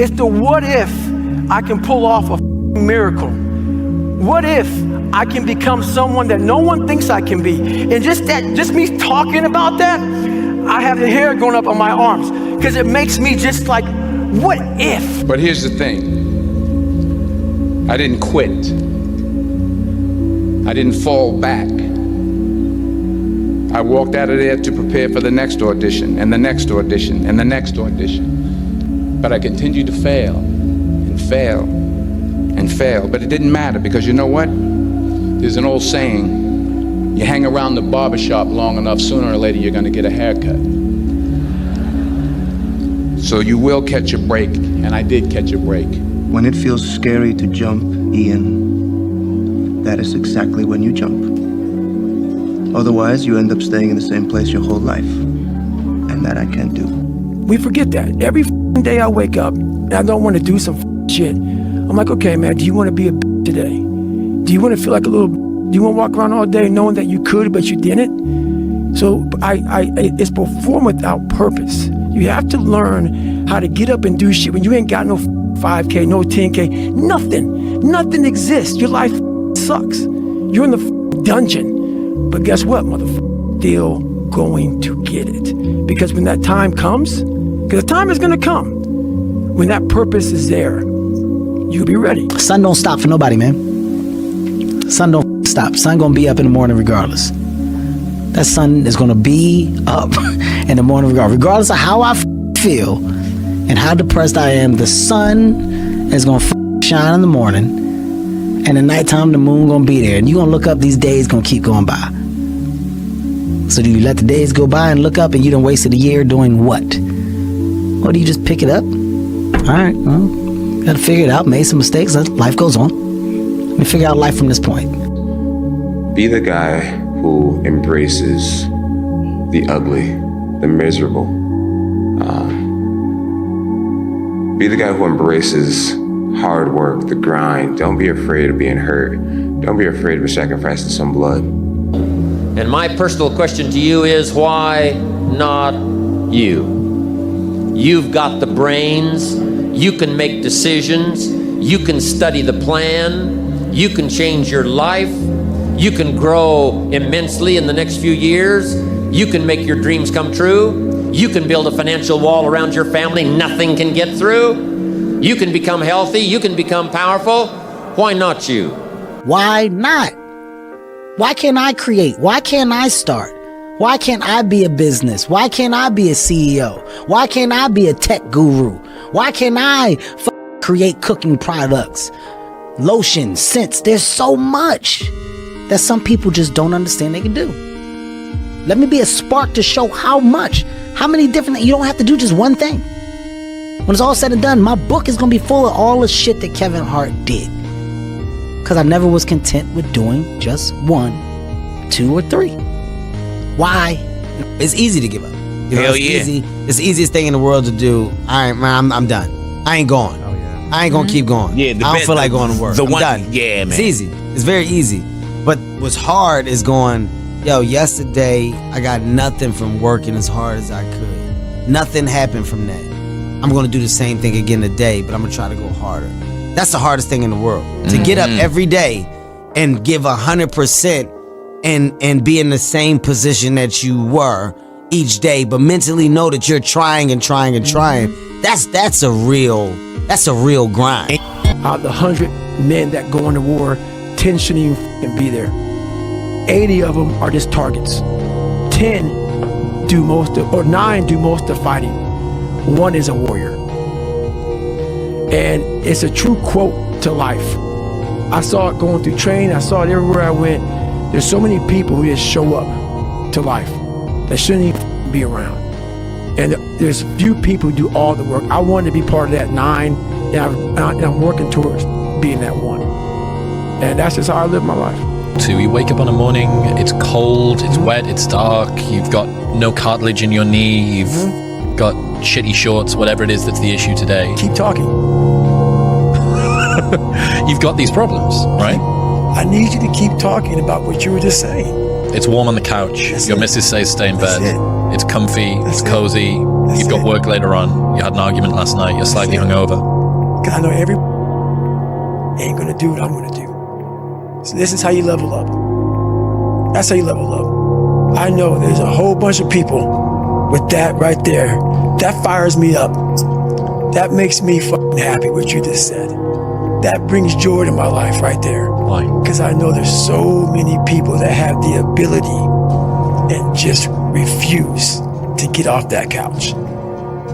It's the what if I can pull off a miracle. What if I can become someone that no one thinks I can be? And just me talking about that, I have the hair going up on my arms because it makes me just like, what if? But here's the thing. I didn't quit. I didn't fall back. I walked out of there to prepare for the next audition and the next audition and the next audition. But I continued to fail and fail and fail. But it didn't matter because you know what? There's an old saying, you hang around the barbershop long enough, sooner or later you're gonna get a haircut. So you will catch a break, and I did catch a break. When it feels scary to jump, Ian, that is exactly when you jump. Otherwise, you end up staying in the same place your whole life. And that I can't do. We forget that. Every day I wake up and I don't want to do some shit. I'm like, okay, man, do you want to be a today? Do you want to feel like a little, do you want to walk around all day knowing that you could, but you didn't? So it's perform without purpose. You have to learn how to get up and do shit when you ain't got no 5K, no 10K, nothing. Nothing exists. Your life sucks. You're in the dungeon. But guess what, motherfucker? Still going to get it. Because when that time comes, because the time is going to come, when that purpose is there, you'll be ready. Sun don't stop for nobody, man. Sun don't stop. Sun gonna be up in the morning regardless. That sun is gonna be up in the morning regardless of how I feel and how depressed I am. The sun is gonna shine in the morning, and at nighttime the moon gonna be there, and you gonna look up. These days gonna keep going by. So do you let the days go by and look up and you done wasted a year doing what? Or do you just pick it up? All right, well, gotta figure it out. Made some mistakes. Life goes on. Let me figure out life from this point. Be the guy who embraces the ugly, the miserable. Be the guy who embraces hard work, the grind. Don't be afraid of being hurt. Don't be afraid of sacrificing some blood. And my personal question to you is, why not you? You've got the brains, you can make decisions, you can study the plan, you can change your life, you can grow immensely in the next few years, you can make your dreams come true, you can build a financial wall around your family nothing can get through, you can become healthy, you can become powerful. Why not you? Why not? Why can't I create? Why can't I start? Why can't I be a business? Why can't I be a CEO? Why can't I be a tech guru? Why can't I create cooking products, lotion, scents? There's so much that some people just don't understand they can do. Let me be a spark to show how much, how many different, you don't have to do just one thing. When it's all said and done, my book is going to be full of all the shit that Kevin Hart did. Because I never was content with doing just 1, 2, or 3. Why? It's easy to give up. Hell yeah. It's the easiest thing in the world to do. All right, man, I'm done. I ain't going. Oh, yeah. I ain't going to keep going. Yeah, I don't feel like going to work. I'm done. Yeah, man. It's easy. It's very easy. But what's hard is going, yo, yesterday I got nothing from working as hard as I could. Nothing happened from that. I'm going to do the same thing again today, but I'm going to try to go harder. That's the hardest thing in the world. To get up every day and give 100% and be in the same position that you were each day, but mentally know that you're trying and trying and trying. That's a real grind. Out of the 100 men that go into war, 10 shouldn't even be there. 80 of them are just targets. 10 do most of, or 9 do most of fighting. 1 is a warrior. And it's a true quote to life. I saw it going through training. I saw it everywhere I went. There's so many people who just show up to life that shouldn't even be around. And there's few people who do all the work. I wanted to be part of that 9, and I'm working towards being that 1. And that's just how I live my life. So you wake up on a morning, it's cold, it's wet, it's dark, you've got no cartilage in your knee, you've got shitty shorts, whatever it is that's the issue today. Keep talking. You've got these problems, right? I need you to keep talking about what you were just saying. It's warm on the couch. Your missus says stay in bed. It's comfy, it's cozy. You've got work later on. You had an argument last night. You're slightly hungover. Because I know every ain't gonna do what I'm gonna do. So this is how you level up. That's how you level up. I know there's a whole bunch of people with that right there. That fires me up. That makes me fucking happy what you just said. That brings joy to my life right there. Why? Because I know there's so many people that have the ability and just refuse to get off that couch.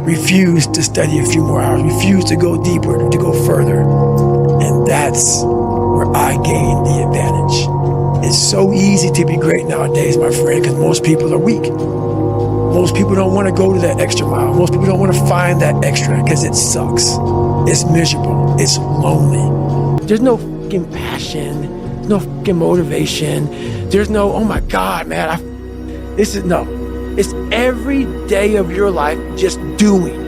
Refuse to study a few more hours. Refuse to go deeper, to go further. And that's where I gain the advantage. It's so easy to be great nowadays, my friend, because most people are weak. Most people don't want to go to that extra mile. Most people don't want to find that extra because it sucks. It's miserable. It's lonely. There's no fucking passion. There's no fucking motivation. There's no, oh my God, man, no. It's every day of your life just doing.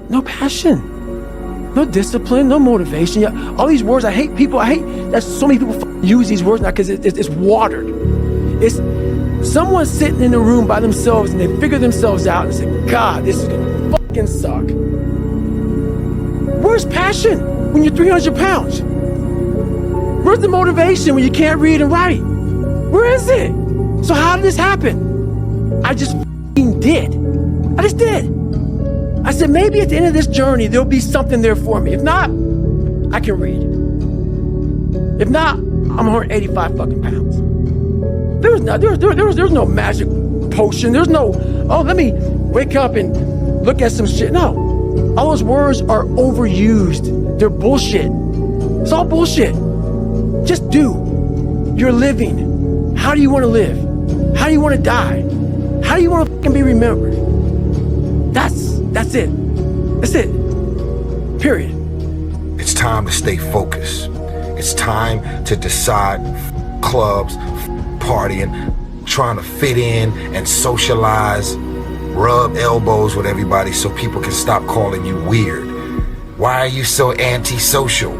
No passion. No discipline, no motivation. Yeah, all these words, I hate people. I hate that so many people use these words now because it's watered. It's someone sitting in a room by themselves and they figure themselves out and say, God, this is gonna fucking suck. Where's passion when you're 300 pounds? Where's the motivation when you can't read and write? Where is it? So how did this happen? I just fucking did. I just did. I said, maybe at the end of this journey, there'll be something there for me. If not, I can read. If not, I'm 185 fucking pounds. There was no magic potion. There's no, oh, let me wake up and look at some shit. No, all those words are overused. They're bullshit. It's all bullshit. Just do. You're living. How do you want to live? How do you want to die? How do you want to fucking be remembered? That's it. That's it. Period. It's time to stay focused. It's time to decide clubs, partying, trying to fit in and socialize, rub elbows with everybody so people can stop calling you weird. Why are you so antisocial?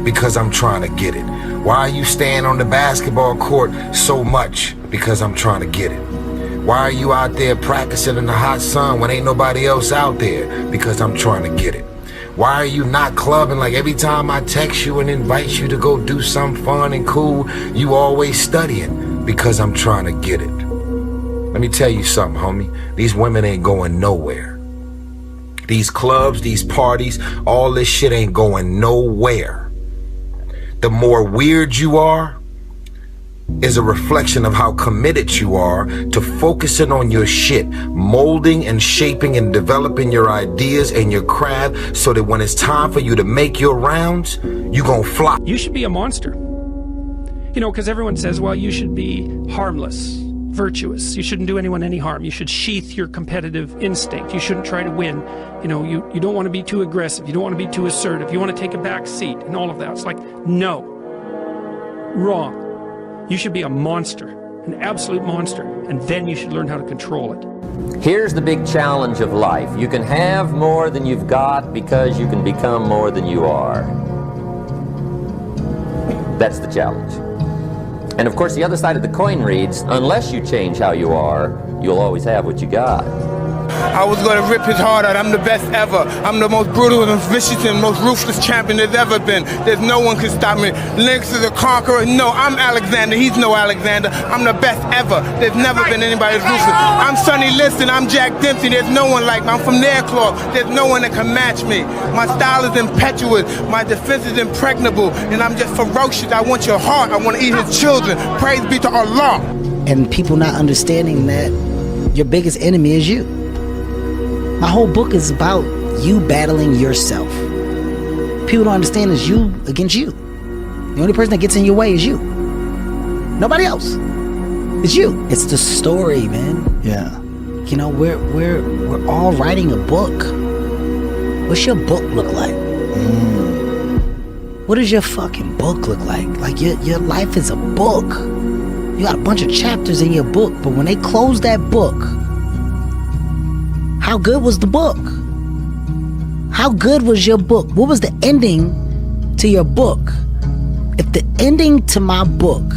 Because I'm trying to get it. Why are you staying on the basketball court so much? Because I'm trying to get it. Why are you out there practicing in the hot sun when ain't nobody else out there? Because I'm trying to get it. Why are you not clubbing like every time I text you and invite you to go do something fun and cool, you always studying? Because I'm trying to get it. Let me tell you something, homie. These women ain't going nowhere. These clubs, these parties, all this shit ain't going nowhere. The more weird you are, is a reflection of how committed you are to focusing on your shit, molding and shaping and developing your ideas and your craft so that when it's time for you to make your rounds, you gon' fly. You should be a monster. You know, because everyone says, well, you should be harmless, virtuous. You shouldn't do anyone any harm. You should sheath your competitive instinct. You shouldn't try to win. You know, you don't want to be too aggressive. You don't want to be too assertive. You want to take a back seat and all of that. It's like, no. Wrong. You should be a monster, an absolute monster, and then you should learn how to control it. Here's the big challenge of life. You can have more than you've got because you can become more than you are. That's the challenge. And of course, the other side of the coin reads, unless you change how you are, you'll always have what you got. I was going to rip his heart out. I'm the best ever. I'm the most brutal and vicious and most ruthless champion there's ever been. There's no one can stop me. Lynx is a conqueror. No, I'm Alexander. He's no Alexander. I'm the best ever. There's never been anybody as ruthless. I'm Sonny Liston. I'm Jack Dempsey. There's no one like me. I'm from their club. There's no one that can match me. My style is impetuous. My defense is impregnable. And I'm just ferocious. I want your heart. I want to eat his children. Praise be to Allah. And people not understanding that your biggest enemy is you. My whole book is about you battling yourself. People don't understand it's you against you. The only person that gets in your way is you. Nobody else. It's you. It's the story, man. Yeah. You know, we're all writing a book. What's your book look like? What does your fucking book look like? Like your life is a book. You got a bunch of chapters in your book, but when they close that book, how good was the book? How good was your book? What was the ending to your book? If the ending to my book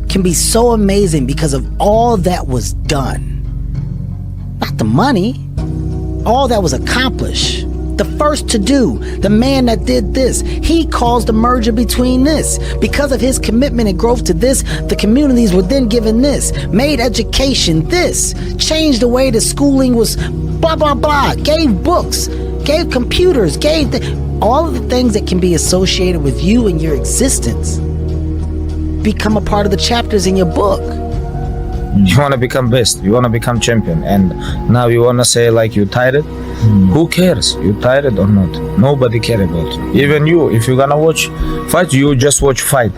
can be so amazing because of all that was done, not the money. All that was accomplished. The first to do, the man that did this, he caused the merger between this. Because of his commitment and growth to this, the communities were then given this, made education this, changed the way the schooling was blah, blah, blah, gave books, gave computers, gave all of the things that can be associated with you and your existence become a part of the chapters in your book. You want to become best, you want to become champion, and now you want to say like you tired. Who cares? You tired or not? Nobody care about you. Even you, if you're gonna watch fight, you just watch fight.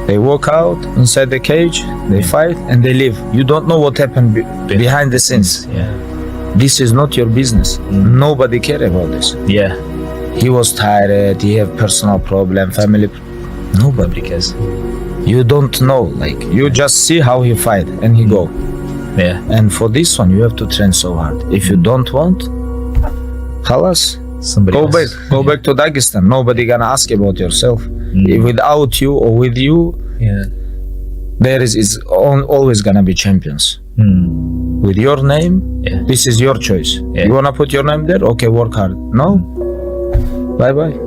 They walk out inside the cage, they fight and they leave. You don't know what happened behind the scenes. This is not your business. Nobody care about this. He was tired, he have personal problem, family. Nobody cares. You don't know, like you just see how he fight and he go. And for this one, you have to train so hard. If you don't want, halas, go back to Dagestan. Nobody gonna ask about yourself. Without you or with you, there is always gonna be champions. With your name, this is your choice. You wanna put your name there? Okay, work hard. No, bye bye.